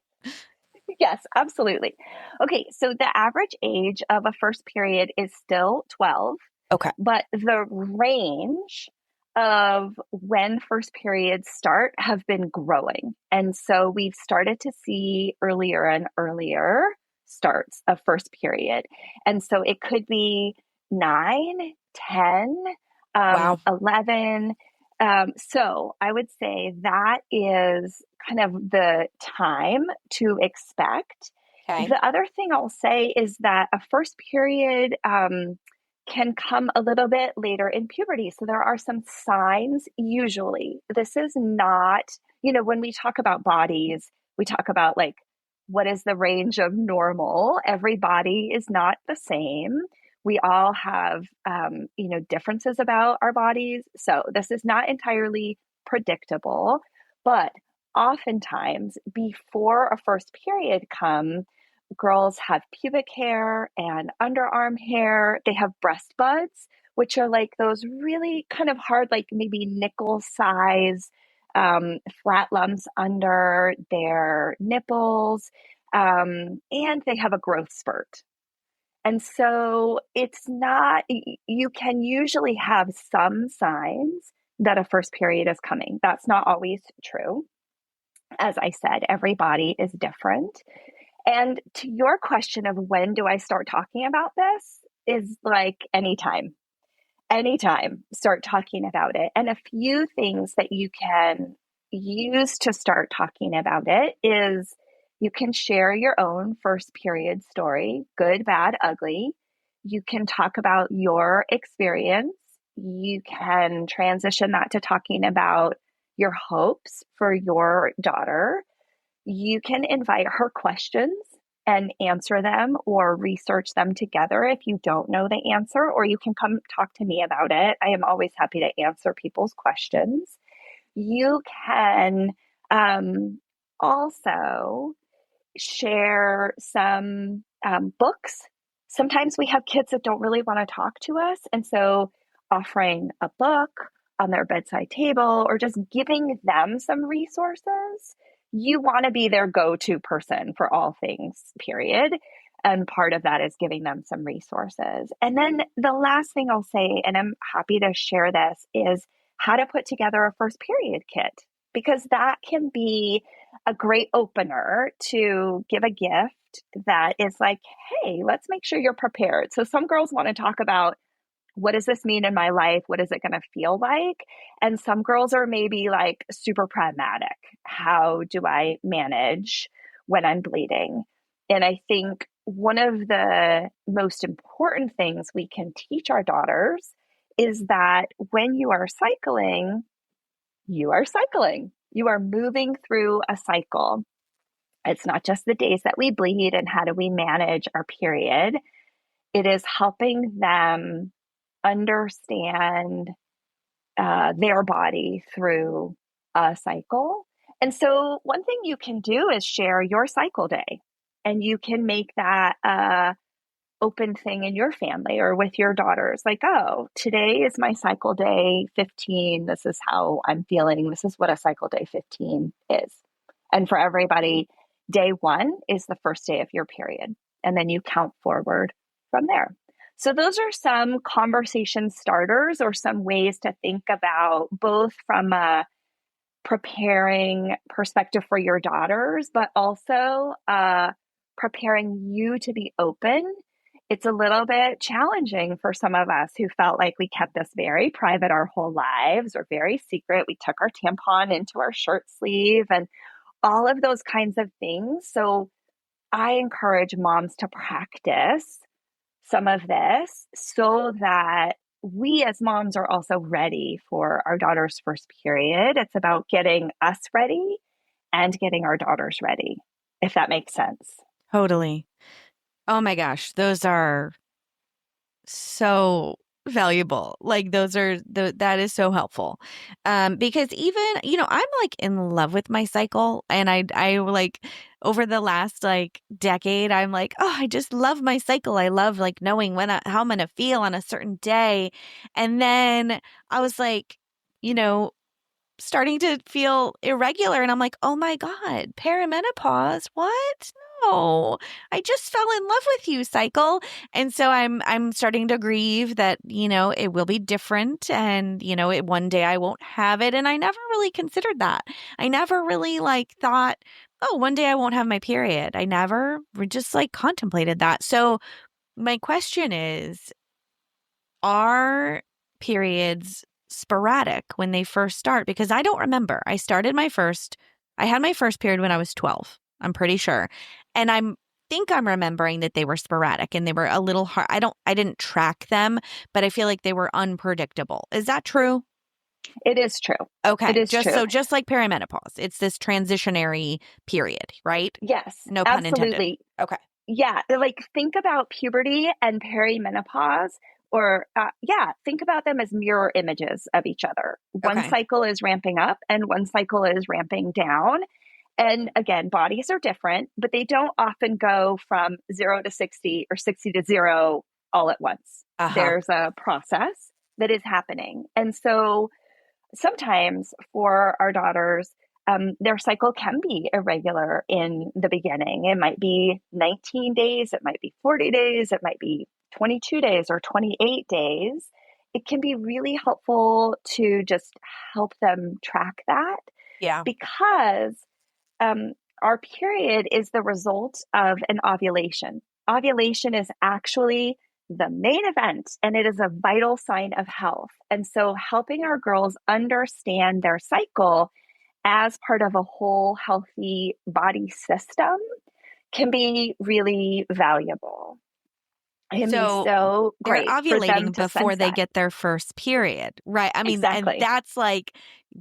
S1: Yes, absolutely. Okay, so the average age of a first period is still 12,
S2: Okay.
S1: but the range of when first periods start have been growing. And so we've started to see earlier and earlier starts of first period. And so it could be 9, 10,
S2: Wow.
S1: 11. So I would say that is kind of the time to expect.
S2: Okay.
S1: The other thing I'll say is that a first period can come a little bit later in puberty. So there are some signs, usually. This is not, when we talk about bodies, we talk about like, what is the range of normal? Every body is not the same. We all have, differences about our bodies. So this is not entirely predictable, but oftentimes before a first period comes, girls have pubic hair and underarm hair. They have breast buds, which are like those really kind of hard, like maybe nickel size flat lumps under their nipples. And they have a growth spurt. And so it's not, you can usually have some signs that a first period is coming. That's not always true. As I said, every body is different. And to your question of when do I start talking about this is like anytime, start talking about it. And a few things that you can use to start talking about it is you can share your own first period story, good, bad, ugly. You can talk about your experience. You can transition that to talking about your hopes for your daughter. You can invite her questions and answer them or research them together if you don't know the answer, or you can come talk to me about it. I am always happy to answer people's questions. You can also share some books. Sometimes we have kids that don't really want to talk to us. And so offering a book on their bedside table or just giving them some resources, you want to be their go to person for all things, period. And part of that is giving them some resources. And then the last thing I'll say, and I'm happy to share this, is how to put together a first period kit, because that can be a great opener to give a gift that is like, hey, let's make sure you're prepared. So some girls want to talk about, what does this mean in my life? What is it going to feel like? And some girls are maybe like super pragmatic. How do I manage when I'm bleeding? And I think one of the most important things we can teach our daughters is that when you are cycling, you are cycling. You are moving through a cycle. It's not just the days that we bleed and how do we manage our period. It is helping them understand their body through a cycle. And so, one thing you can do is share your cycle day, and you can make that open thing in your family or with your daughters. Like, oh, today is my cycle day 15. This is how I'm feeling. This is what a cycle day 15 is. And for everybody, day one is the first day of your period. And then you count forward from there. So, those are some conversation starters or some ways to think about both from a preparing perspective for your daughters, but also preparing you to be open it's a little bit challenging for some of us who felt like we kept this very private our whole lives or very secret. We took our tampon into our shirt sleeve and all of those kinds of things. So I encourage moms to practice some of this so that we as moms are also ready for our daughter's first period. It's about getting us ready and getting our daughters ready, if that makes sense.
S2: Totally. Oh my gosh, those are so valuable. Like those are that is so helpful. Because even, I'm like in love with my cycle, and I like over the last like decade, I'm like, oh, I just love my cycle. I love like knowing how I'm gonna feel on a certain day. And then I was like, you know, starting to feel irregular, and I'm like, "Oh my god, perimenopause? What? No. I just fell in love with you, cycle." And so I'm starting to grieve that, it will be different, and one day I won't have it, and I never really considered that. I never really like thought, "Oh, one day I won't have my period." I never just like contemplated that. So my question is, are periods sporadic when they first start? Because I don't remember. I had my first period when I was 12. I'm pretty sure. And think I'm remembering that they were sporadic and they were a little hard. I didn't track them, but I feel like they were unpredictable. Is that true?
S1: It is true. It
S2: Okay.
S1: is true.
S2: Just like perimenopause, it's this transitionary period, right?
S1: Yes,
S2: No pun intended.
S1: absolutely.
S2: Okay.
S1: Yeah, like think about puberty and perimenopause, or yeah, think about them as mirror images of each other. One
S2: Okay.
S1: cycle is ramping up and one cycle is ramping down. And again, bodies are different, but they don't often go from 0 to 60 or 60 to 0 all at once.
S2: Uh-huh.
S1: There's a process that is happening. And so sometimes for our daughters, their cycle can be irregular in the beginning. It might be 19 days, it might be 40 days, it might be 22 days or 28 days. It can be really helpful to just help them track that
S2: Yeah.
S1: because um, our period is the result of an ovulation. Ovulation is actually the main event and it is a vital sign of health. And so, helping our girls understand their cycle as part of a whole healthy body system can be really valuable. It can be
S2: So
S1: so
S2: they're
S1: great for them
S2: ovulating
S1: to
S2: before
S1: sense
S2: they
S1: that.
S2: get their first period, right? I mean, and
S1: Exactly.
S2: that's like,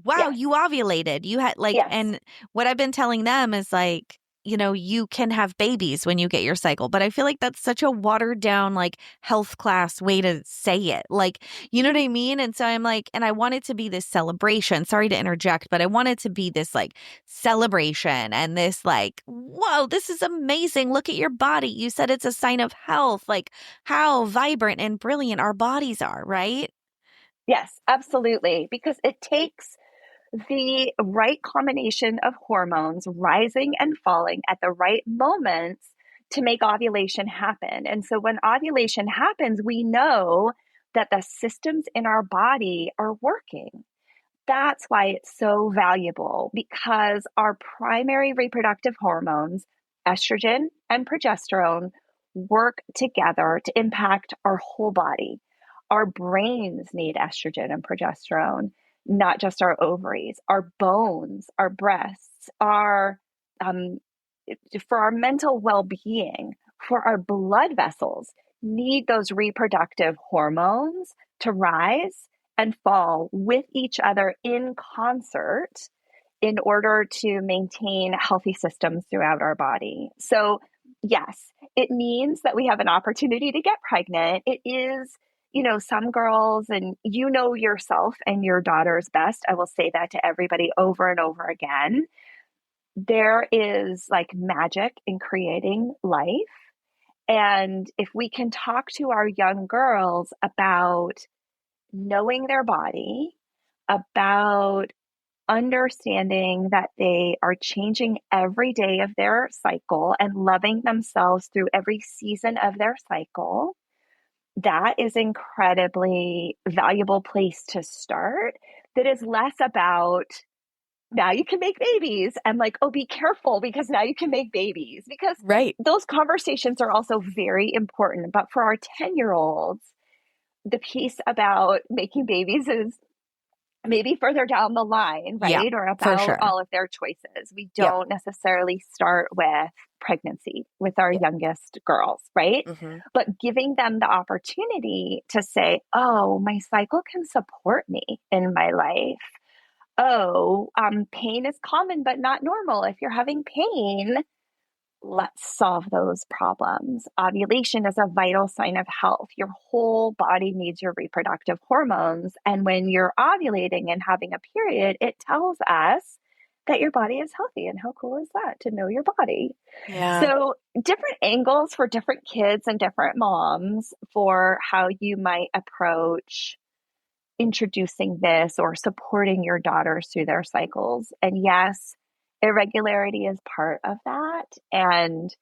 S2: wow,
S1: Yes.
S2: you ovulated. You had like,
S1: Yes.
S2: and what I've been telling them is like, you can have babies when you get your cycle, but I feel like that's such a watered down, like health class way to say it. Like, you know what I mean? And so I'm like, and I want it to be this celebration. Sorry to interject, but I want it to be this like celebration and this like, whoa, this is amazing. Look at your body. You said it's a sign of health. Like, how vibrant and brilliant our bodies are, right?
S1: Yes, absolutely. Because it takes the right combination of hormones rising and falling at the right moments to make ovulation happen. And so when ovulation happens, we know that the systems in our body are working. That's why it's so valuable because our primary reproductive hormones, estrogen and progesterone, work together to impact our whole body. Our brains need estrogen and progesterone, not just our ovaries, our bones, our breasts, um, for our mental well being, for our blood vessels, need those reproductive hormones to rise and fall with each other in concert in order to maintain healthy systems throughout our body. So, yes, it means that we have an opportunity to get pregnant. It is, some girls, and yourself and your daughters best. I will say that to everybody over and over again. There is like magic in creating life. And if we can talk to our young girls about knowing their body, about understanding that they are changing every day of their cycle and loving themselves through every season of their cycle, that is incredibly valuable place to start. That is less about now you can make babies. And like, oh, be careful because now you can make babies. Because
S2: Right.
S1: those conversations are also very important. But for our 10-year-olds, the piece about making babies is maybe further down the line,
S2: Yeah,
S1: right? Or
S2: for
S1: about
S2: sure.
S1: all of their choices. We
S2: Yep.
S1: don't necessarily start with pregnancy with our
S2: Yep.
S1: youngest girls, right?
S2: Hmm.
S1: But giving them the opportunity to say, oh, my cycle can support me in my life. Oh, pain is common but not normal. If you're having pain, let's solve those problems. Ovulation is a vital sign of health. Your whole body needs your reproductive hormones. And when you're ovulating and having a period, it tells us that your body is healthy. And how cool is that to know your body?
S2: Yeah.
S1: So, different angles for different kids and different moms for how you might approach introducing this or supporting your daughters through their cycles. And yes, irregularity is part of that. And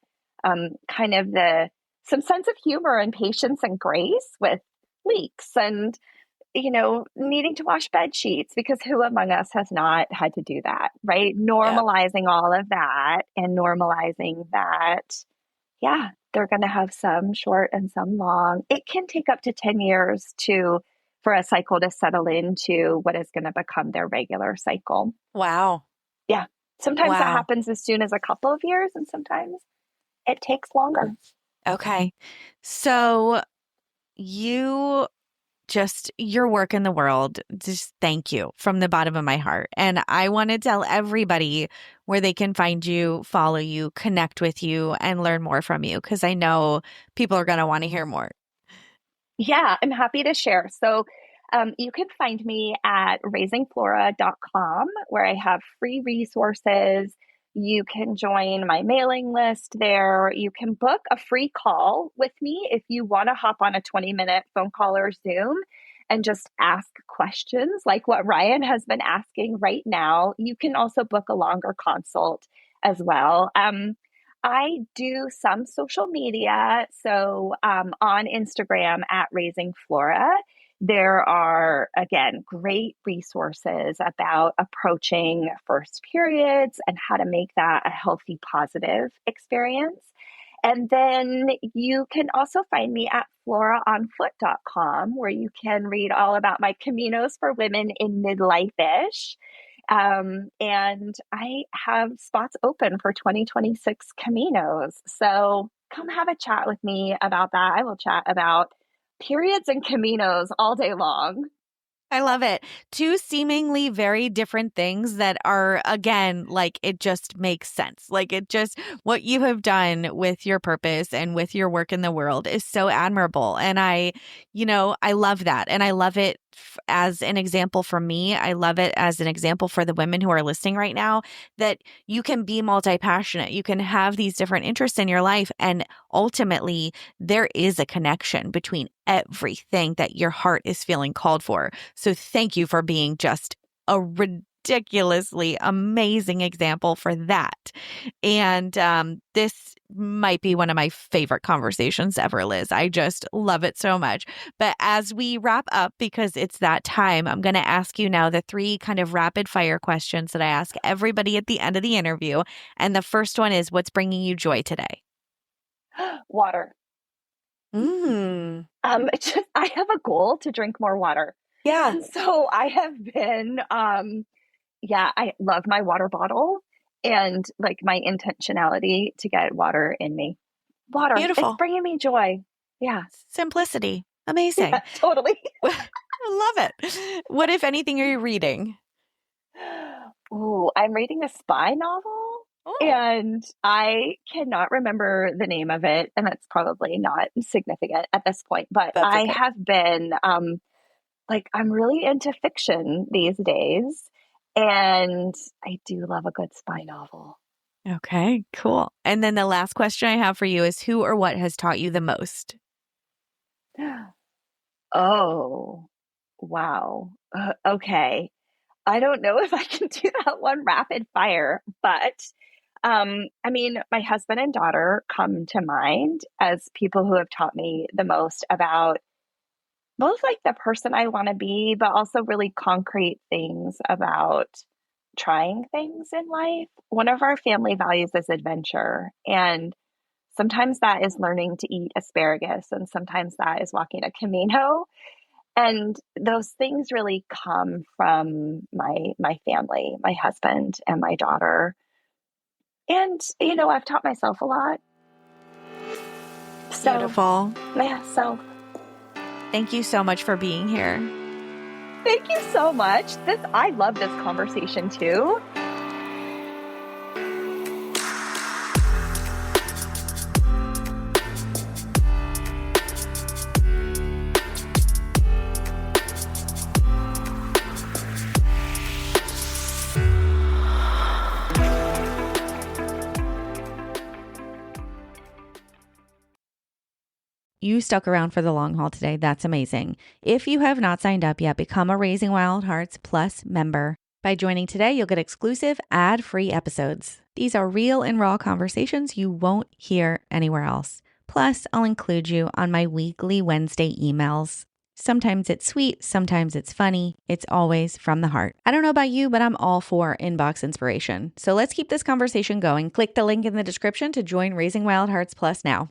S1: kind of the some sense of humor and patience and grace with leaks and needing to wash bed sheets because who among us has not had to do that, right?
S2: Yeah.
S1: Normalizing all of that and normalizing that, yeah, they're going to have some short and some long. It can take up to 10 years to for a cycle to settle into what is going to become their regular cycle.
S2: Wow.
S1: Yeah. Sometimes that
S2: Wow.
S1: happens as soon as a couple of years and sometimes it takes longer.
S2: Okay. So you your work in the world, just thank you from the bottom of my heart. And I want to tell everybody where they can find you, follow you, connect with you, and learn more from you, because I know people are going to want to hear more.
S1: Yeah, I'm happy to share. So you can find me at raisingflora.com where I have free resources. You can join my mailing list there. You can book a free call with me if you want to hop on a 20-minute phone call or Zoom and just ask questions like what Ryan has been asking right now. You can also book a longer consult as well. I do some social media. So on Instagram at Raising Flora, there are, again, great resources about approaching first periods and how to make that a healthy, positive experience. And then you can also find me at floraonfoot.com, where you can read all about my Caminos for women in midlife ish. And I have spots open for 2026 Caminos. So come have a chat with me about that. I will chat about periods and Caminos all day long.
S2: I love it. Two seemingly very different things that are, again, like it just makes sense. Like it just, what you have done with your purpose and with your work in the world is so admirable. And I love that. And I love it as an example for me. I love it as an example for the women who are listening right now, that you can be multi-passionate. You can have these different interests in your life. And ultimately, there is a connection between everything that your heart is feeling called for. So thank you for being just a ridiculously amazing example for that. And this might be one of my favorite conversations ever, Liz. I just love it so much. But as we wrap up, because it's that time, I'm going to ask you now the three kind of rapid fire questions that I ask everybody at the end of the interview. And the first one is, what's bringing you joy today?
S1: Water.
S2: Mm,
S1: I have a goal to drink more water.
S2: yeah.
S1: And so I have been, yeah, I love my water bottle and like my intentionality to get water in me. Water, it's
S2: Beautiful.
S1: bringing me joy. Yeah,
S2: Simplicity. Amazing.
S1: yeah, totally.
S2: I love it. What, if anything, are you reading?
S1: Ooh, I'm reading a spy novel
S2: Oh,
S1: and I cannot remember the name of it. And it's probably not significant at this point, but
S2: that's
S1: I
S2: okay.
S1: have been like, I'm really into fiction these days. And I do love a good spy novel.
S2: Okay, cool. And then the last question I have for you is, who or what has taught you the most?
S1: Oh, wow. Okay. I don't know if I can do that one rapid fire, but I mean, my husband and daughter come to mind as people who have taught me the most about both like the person I want to be, but also really concrete things about trying things in life. One of our family values is adventure. And sometimes that is learning to eat asparagus, and sometimes that is walking a Camino. And those things really come from my family, my husband and my daughter. And, I've taught myself a lot. So,
S2: Beautiful.
S1: yeah, so
S2: Thank you so much for being here.
S1: thank you so much. I love this conversation too.
S2: You stuck around for the long haul today. That's amazing. If you have not signed up yet, become a Raising Wild Hearts Plus member. By joining today, you'll get exclusive ad-free episodes. These are real and raw conversations you won't hear anywhere else. Plus, I'll include you on my weekly Wednesday emails. Sometimes it's sweet, sometimes it's funny. It's always from the heart. I don't know about you, but I'm all for inbox inspiration. So let's keep this conversation going. Click the link in the description to join Raising Wild Hearts Plus now.